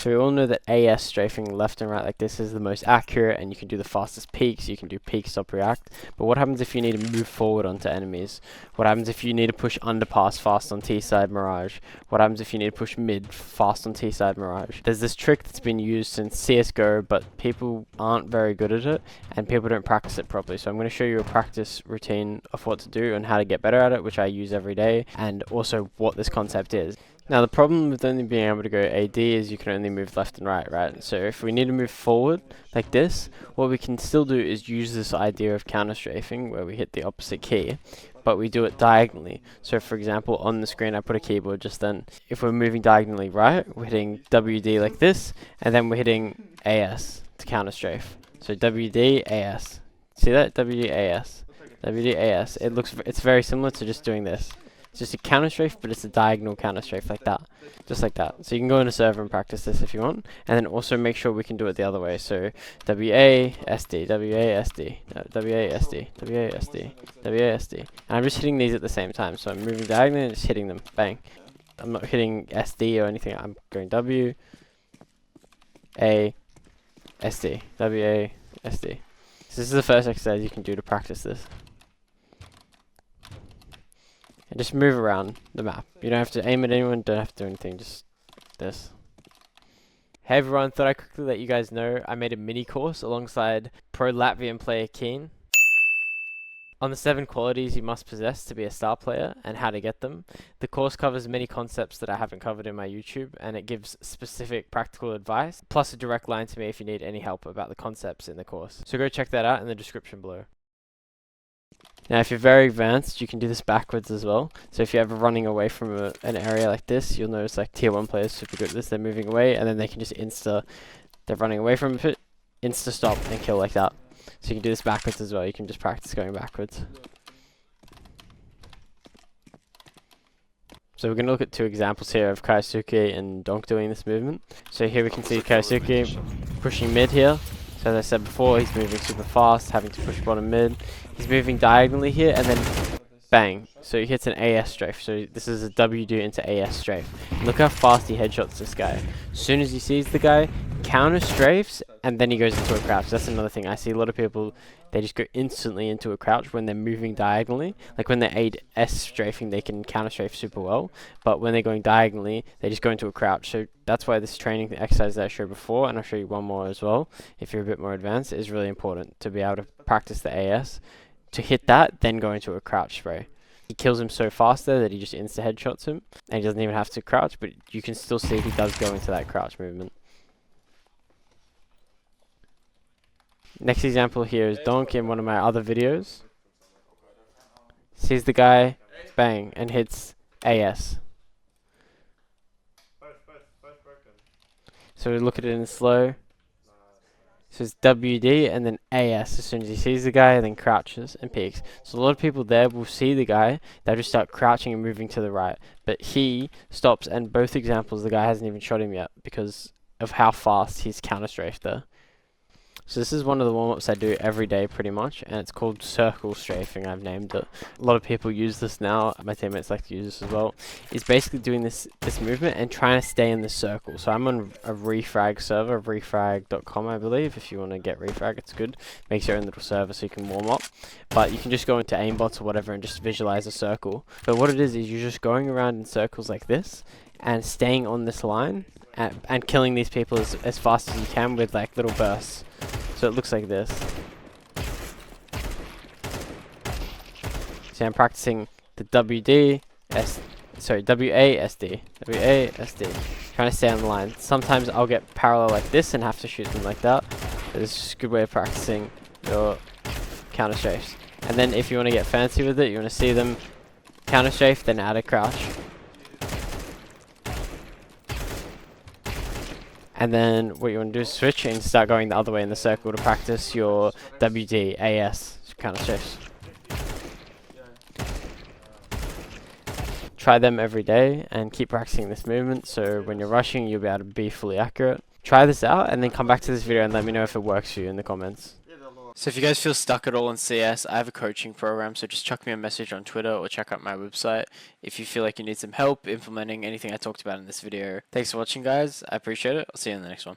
So we all know that AS strafing left and right like this is the most accurate, and you can do the fastest peaks. You can do peak, stop, react. But what happens if you need to move forward onto enemies? What happens if you need to push underpass fast on T-side Mirage? What happens if you need to push mid fast on T-side Mirage? There's this trick that's been used since CSGO, but people aren't very good at it, and people don't practice it properly. So I'm going to show you a practice routine of what to do and how to get better at it, which I use every day, and also what this concept is. Now the problem with only being able to go AD is you can only move left and right? So if we need to move forward like this, what we can still do is use this idea of counter strafing where we hit the opposite key, but we do it diagonally. So for example, on the screen I put a keyboard just then. If we're moving diagonally right, we're hitting WD like this, and then we're hitting AS to counter strafe. So WD, AS. See that? WD, AS. WD, AS. It's very similar to just doing this. It's just a counter strafe, but it's a diagonal counter strafe like that. Just like that. So you can go in a server and practice this if you want. And then also make sure we can do it the other way. So WA, SD, WA, SD, WA, SD, WA, SD, WA, SD. And I'm just hitting these at the same time. So I'm moving diagonally and just hitting them. Bang. I'm not hitting SD or anything. I'm going W, A, SD, WA, SD. So this is the first exercise you can do to practice this. And just move around the map. You don't have to aim at anyone, don't have to do anything, just this. Hey everyone, thought I'd quickly let you guys know I made a mini course alongside pro Latvian player Keen on the 7 qualities you must possess to be a star player and how to get them. The course covers many concepts that I haven't covered in my YouTube, and it gives specific practical advice, plus a direct line to me if you need any help about the concepts in the course. So go check that out in the description below. Now if you're very advanced, you can do this backwards as well. So if you're ever running away from an area like this, you'll notice like tier 1 players super good at this. They're moving away and then they can just they're running away from it, insta stop and kill like that. So you can do this backwards as well. You can just practice going backwards. So we're going to look at 2 examples here of Kaisuke and Donk doing this movement. So here we can see Kaisuke pushing mid here. So as I said before, he's moving super fast, having to push bottom mid. He's moving diagonally here, and then bang. So he hits an AS strafe. So this is a WD into AS strafe. Look how fast he headshots this guy. As soon as he sees the guy, counter strafes, and then he goes into a crouch. That's another thing. I see a lot of people, they just go instantly into a crouch when they're moving diagonally. Like when they're AS strafing, they can counter strafe super well. But when they're going diagonally, they just go into a crouch. So that's why this training exercise that I showed before, and I'll show you one more as well, if you're a bit more advanced, is really important to be able to practice the AS. To hit that, then go into a crouch spray. He kills him so fast there that he just insta headshots him, and he doesn't even have to crouch, but you can still see he does go into that crouch movement. Next example here is Donk in one of my other videos. Sees the guy, bang, and hits AS. So we look at it in slow. So it's WD and then AS as soon as he sees the guy, and then crouches and peeks. So a lot of people there will see the guy, they'll just start crouching and moving to the right. But he stops, and both examples the guy hasn't even shot him yet because of how fast he's counter strafed there. So this is one of the warm-ups I do every day pretty much, and it's called circle strafing, I've named it. A lot of people use this now, my teammates like to use this as well. It's basically doing this movement and trying to stay in the circle. So I'm on a refrag server, refrag.com I believe. If you want to get refrag, it's good. Makes your own little server so you can warm up. But you can just go into aimbots or whatever and just visualize a circle. But what it is you're just going around in circles like this and staying on this line and killing these people as fast as you can with like little bursts. So it looks like this. See, I'm practicing the WASD, trying to stay on the line. Sometimes I'll get parallel like this and have to shoot them like that. But it's just a good way of practicing your counter strafes. And then if you want to get fancy with it, you want to see them counter strafe, then add a crouch. And then what you want to do is switch and start going the other way in the circle to practice your WD, AS counter strafes. Try them every day and keep practicing this movement, so when you're rushing you'll be able to be fully accurate. Try this out and then come back to this video and let me know if it works for you in the comments. So if you guys feel stuck at all in CS, I have a coaching program, so just chuck me a message on Twitter or check out my website if you feel like you need some help implementing anything I talked about in this video. Thanks for watching, guys. I appreciate it. I'll see you in the next one.